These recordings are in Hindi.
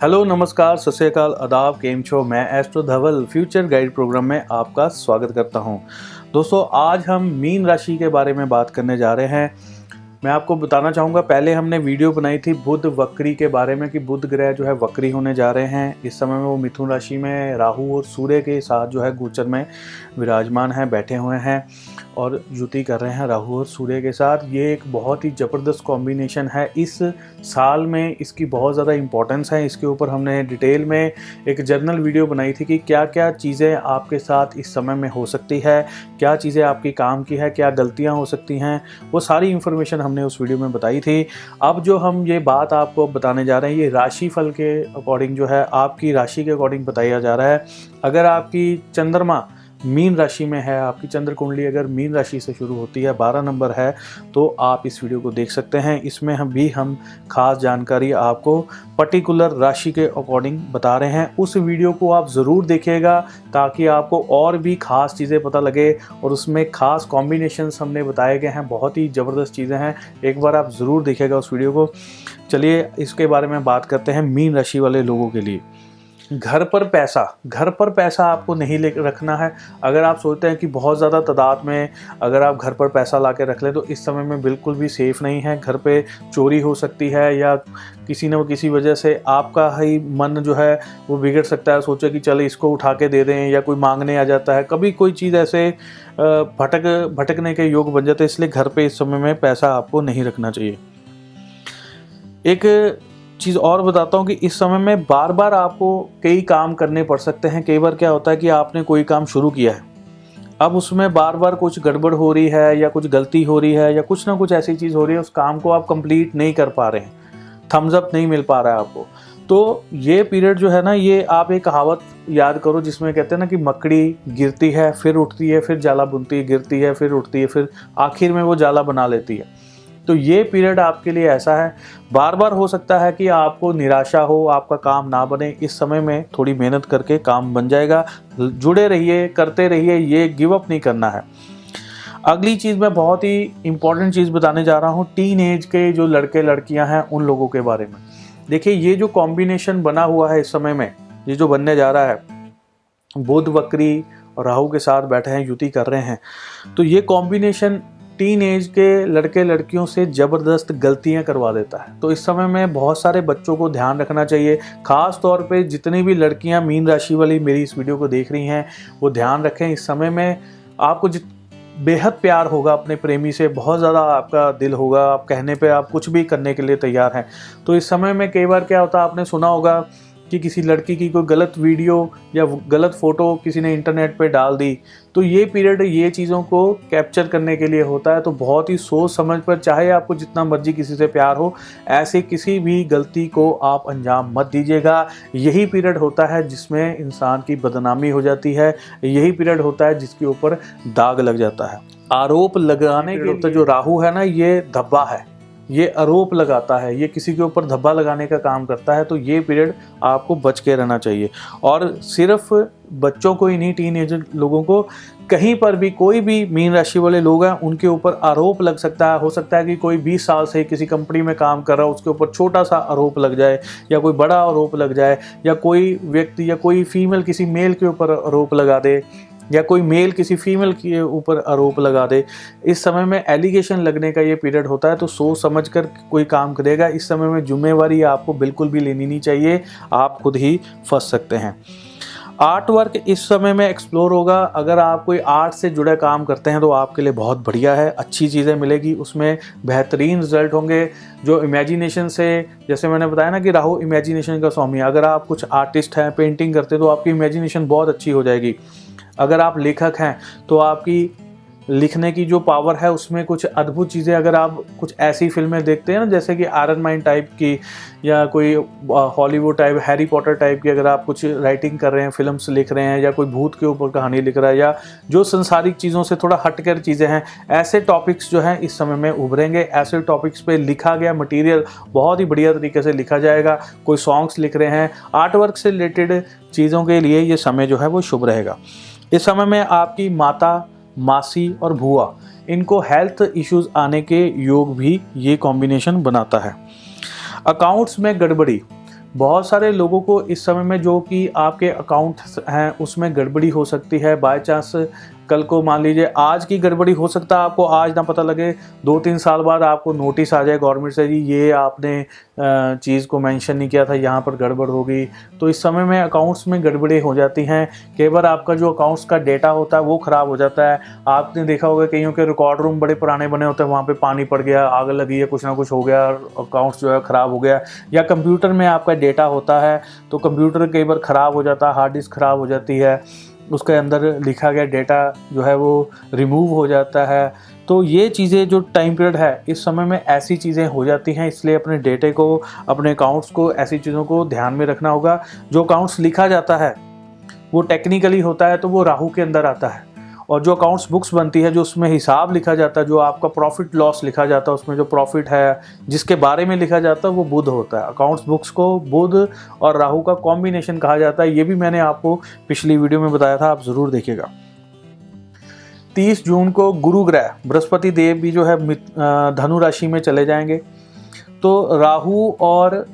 हेलो, नमस्कार, सत श्री अकाल, आदाब, केम छो। मैं एस्ट्रो धवल फ्यूचर गाइड प्रोग्राम में आपका स्वागत करता हूं। दोस्तों, आज हम मीन राशि के बारे में बात करने जा रहे हैं। मैं आपको बताना चाहूँगा, पहले हमने वीडियो बनाई थी बुध वक्री के बारे में कि बुध ग्रह जो है वक्री होने जा रहे हैं। इस समय में वो मिथुन राशि में राहु और सूर्य के साथ जो है गोचर में विराजमान हैं, बैठे हुए हैं और युति कर रहे हैं राहु और सूर्य के साथ। ये एक बहुत ही ज़बरदस्त कॉम्बिनेशन है। इस साल में इसकी बहुत ज़्यादा इम्पोर्टेंस है। इसके ऊपर हमने डिटेल में एक जर्नल वीडियो बनाई थी कि क्या क्या चीज़ें आपके साथ इस समय में हो सकती है, क्या चीज़ें आपकी काम की है, क्या गलतियाँ हो सकती हैं, वो सारी इन्फॉर्मेशन हमने उस वीडियो में बताई थी। अब जो हम ये बात आपको बताने जा रहे हैं, ये राशि फल के अकॉर्डिंग जो है, आपकी राशि के अकॉर्डिंग बताया जा रहा है। अगर आपकी चंद्रमा मीन राशि में है, आपकी चंद्र कुंडली अगर मीन राशि से शुरू होती है, 12 नंबर है, तो आप इस वीडियो को देख सकते हैं। इसमें हम खास जानकारी आपको पर्टिकुलर राशि के अकॉर्डिंग बता रहे हैं। उस वीडियो को आप ज़रूर देखिएगा ताकि आपको और भी खास चीज़ें पता लगे, और उसमें खास कॉम्बिनेशंस हमने बताए गए हैं, बहुत ही ज़बरदस्त चीज़ें हैं। एक बार आप ज़रूर देखिएगा उस वीडियो को। चलिए इसके बारे में बात करते हैं। मीन राशि वाले लोगों के लिए घर पर पैसा आपको नहीं ले रखना है। अगर आप सोचते हैं कि बहुत ज़्यादा तादाद में अगर आप घर पर पैसा ला के रख लें, तो इस समय में बिल्कुल भी सेफ़ नहीं है। घर पे चोरी हो सकती है, या किसी न किसी वजह से आपका ही मन जो है वो बिगड़ सकता है। सोचे कि चल इसको उठा के दे दें, या कोई मांगने आ जाता है। कभी कोई चीज़ ऐसे भटकने के योग बन जाते हैं। इसलिए घर पे इस समय में पैसा आपको नहीं रखना चाहिए। एक चीज़ और बताता हूँ कि इस समय में बार बार आपको कई काम करने पड़ सकते हैं। कई बार क्या होता है कि आपने कोई काम शुरू किया है, अब उसमें बार बार कुछ गड़बड़ हो रही है, या कुछ गलती हो रही है, या कुछ ना कुछ ऐसी चीज़ हो रही है, उस काम को आप कंप्लीट नहीं कर पा रहे हैं, थम्स अप नहीं मिल पा रहा है आपको। तो ये पीरियड जो है ना, ये आप एक कहावत याद करो जिसमें कहते हैं ना कि मकड़ी गिरती है, फिर उठती है, फिर जाला बुनती है, गिरती है, फिर उठती है, फिर आखिर में वो जाला बना लेती है। तो ये पीरियड आपके लिए ऐसा है। बार बार हो सकता है कि आपको निराशा हो, आपका काम ना बने। इस समय में थोड़ी मेहनत करके काम बन जाएगा। जुड़े रहिए, करते रहिए, ये गिव अप नहीं करना है। अगली चीज़ मैं बहुत ही इंपॉर्टेंट चीज़ बताने जा रहा हूँ, टीन एज के जो लड़के लड़कियाँ हैं उन लोगों के बारे में। देखिए, ये जो कॉम्बिनेशन बना हुआ है इस समय में, ये जो बनने जा रहा है, बुध वक्री और राहु के साथ बैठे हैं, युति कर रहे हैं, तो ये कॉम्बिनेशन टीन एज के लड़के लड़कियों से ज़बरदस्त गलतियां करवा देता है। तो इस समय में बहुत सारे बच्चों को ध्यान रखना चाहिए। ख़ास तौर पे जितनी भी लड़कियां मीन राशि वाली मेरी इस वीडियो को देख रही हैं, वो ध्यान रखें। इस समय में आपको बेहद प्यार होगा अपने प्रेमी से, बहुत ज़्यादा आपका दिल होगा, आप कहने पे आप कुछ भी करने के लिए तैयार हैं। तो इस समय में कई बार क्या होता है, आपने सुना होगा कि किसी लड़की की कोई गलत वीडियो या गलत फ़ोटो किसी ने इंटरनेट पे डाल दी। तो ये पीरियड ये चीज़ों को कैप्चर करने के लिए होता है। तो बहुत ही सोच समझ पर, चाहे आपको जितना मर्जी किसी से प्यार हो, ऐसे किसी भी गलती को आप अंजाम मत दीजिएगा। यही पीरियड होता है जिसमें इंसान की बदनामी हो जाती है। यही पीरियड होता है जिसके ऊपर दाग लग जाता है। आरोप लगाने के लिए जो राहु है ना, ये धब्बा है, ये आरोप लगाता है, ये किसी के ऊपर धब्बा लगाने का काम करता है। तो ये पीरियड आपको बच के रहना चाहिए। और सिर्फ बच्चों को ही नहीं, टीनेजर लोगों को, कहीं पर भी कोई भी मीन राशि वाले लोग हैं उनके ऊपर आरोप लग सकता है। हो सकता है कि कोई 20 साल से किसी कंपनी में काम कर रहा हो, उसके ऊपर छोटा सा आरोप लग जाए, या कोई बड़ा आरोप लग जाए, या कोई व्यक्ति या कोई फीमेल किसी मेल के ऊपर आरोप लगा दे, या कोई मेल किसी फीमेल के ऊपर आरोप लगा दे। इस समय में एलिगेशन लगने का ये पीरियड होता है। तो सोच समझ कर कोई काम करेगा। इस समय में जिम्मेवारी आपको बिल्कुल भी लेनी नहीं चाहिए, आप खुद ही फंस सकते हैं। आर्ट वर्क इस समय में एक्सप्लोर होगा। अगर आप कोई आर्ट से जुड़े काम करते हैं तो आपके लिए बहुत बढ़िया है, अच्छी चीज़ें मिलेगी, उसमें बेहतरीन रिजल्ट होंगे। जो इमेजिनेशन से, जैसे मैंने बताया ना कि राहु इमेजिनेशन का स्वामी है, अगर आप कुछ आर्टिस्ट हैं, पेंटिंग करते हैं, तो आपकी इमेजिनेशन बहुत अच्छी हो जाएगी। अगर आप लेखक हैं तो आपकी लिखने की जो पावर है उसमें कुछ अद्भुत चीज़ें, अगर आप कुछ ऐसी फिल्में देखते हैं ना, जैसे कि आयरन मैन टाइप की, या कोई Hollywood type, Harry Potter type की, अगर आप कुछ राइटिंग कर रहे हैं, फिल्म्स लिख रहे हैं, या कोई भूत के ऊपर कहानी लिख रहा है, या जो संसारिक चीज़ों से थोड़ा हटकर चीज़ें हैं, ऐसे टॉपिक्स जो हैं इस समय में उभरेंगे। ऐसे टॉपिक्स पे लिखा गया मटेरियल बहुत ही बढ़िया तरीके से लिखा जाएगा। कोई सॉन्ग्स लिख रहे हैं, आर्ट वर्क से रिलेटेड चीज़ों के लिए ये समय जो है वो शुभ रहेगा। इस समय में आपकी माता, मासी और भूआ, इनको हेल्थ इश्यूज आने के योग भी ये कॉम्बिनेशन बनाता है। अकाउंट्स में गड़बड़ी, बहुत सारे लोगों को इस समय में जो कि आपके अकाउंट हैं उसमें गड़बड़ी हो सकती है। बाय चांस कल को मान लीजिए आज की गड़बड़ी हो सकता है, आपको आज ना पता लगे, 2-3 साल बाद आपको नोटिस आ जाए गवर्नमेंट से, जी ये आपने चीज़ को मेंशन नहीं किया था, यहाँ पर गड़बड़ हो गई। तो इस समय में अकाउंट्स में गड़बड़ी हो जाती हैं। कई बार आपका जो अकाउंट्स का डेटा होता है वो ख़राब हो जाता है। आपने देखा होगा कईयों के रिकॉर्ड रूम बड़े पुराने बने होते हैं, वहाँ पे पानी पड़ गया, आग लगी है, कुछ ना कुछ हो गया, अकाउंट्स जो है ख़राब हो गया। या कंप्यूटर में आपका डेटा होता है तो कंप्यूटर कई बार ख़राब हो जाता है, हार्ड डिस्क ख़राब हो जाती है, उसके अंदर लिखा गया डेटा जो है वो रिमूव हो जाता है। तो ये चीज़ें जो टाइम पीरियड है इस समय में ऐसी चीज़ें हो जाती हैं, इसलिए अपने डेटे को, अपने अकाउंट्स को, ऐसी चीज़ों को ध्यान में रखना होगा। जो अकाउंट्स लिखा जाता है वो टेक्निकली होता है तो वो राहु के अंदर आता है, और जो अकाउंट्स बुक्स बनती है, जो उसमें हिसाब लिखा जाता है, जो आपका प्रॉफिट लॉस लिखा जाता है, उसमें जो प्रॉफिट है जिसके बारे में लिखा जाता है वो बुध होता है। अकाउंट्स बुक्स को बुध और राहु का कॉम्बिनेशन कहा जाता है। ये भी मैंने आपको पिछली वीडियो में बताया था, आप ज़रूर देखिएगा। 30 जून को गुरु ग्रह बृहस्पति देव भी जो है धनु राशि में चले जाएंगे। तो राहु और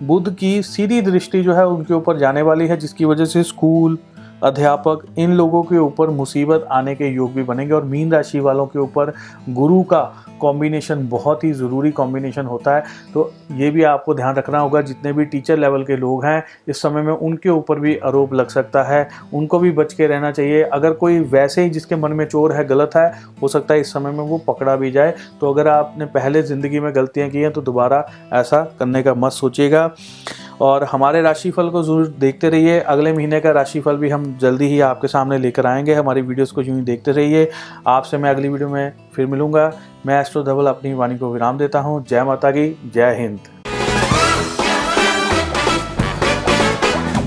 बुध की सीधी दृष्टि जो है उनके ऊपर जाने वाली है, जिसकी वजह से स्कूल, अध्यापक, इन लोगों के ऊपर मुसीबत आने के योग भी बनेंगे। और मीन राशि वालों के ऊपर गुरु का कॉम्बिनेशन बहुत ही ज़रूरी कॉम्बिनेशन होता है। तो ये भी आपको ध्यान रखना होगा, जितने भी टीचर लेवल के लोग हैं इस समय में उनके ऊपर भी आरोप लग सकता है, उनको भी बच के रहना चाहिए। अगर कोई वैसे ही जिसके मन में चोर है, गलत है, हो सकता है इस समय में वो पकड़ा भी जाए। तो अगर आपने पहले ज़िंदगी में गलतियाँ की हैं तो दोबारा ऐसा करने का मत सोचिएगा। और हमारे राशिफल को ज़रूर देखते रहिए। अगले महीने का राशिफल भी हम जल्दी ही आपके सामने लेकर आएंगे। हमारी वीडियोस को यूँ ही देखते रहिए। आपसे मैं अगली वीडियो में फिर मिलूँगा। मैं एस्ट्रो धवल अपनी वाणी को विराम देता हूँ। जय माता की, जय हिंद।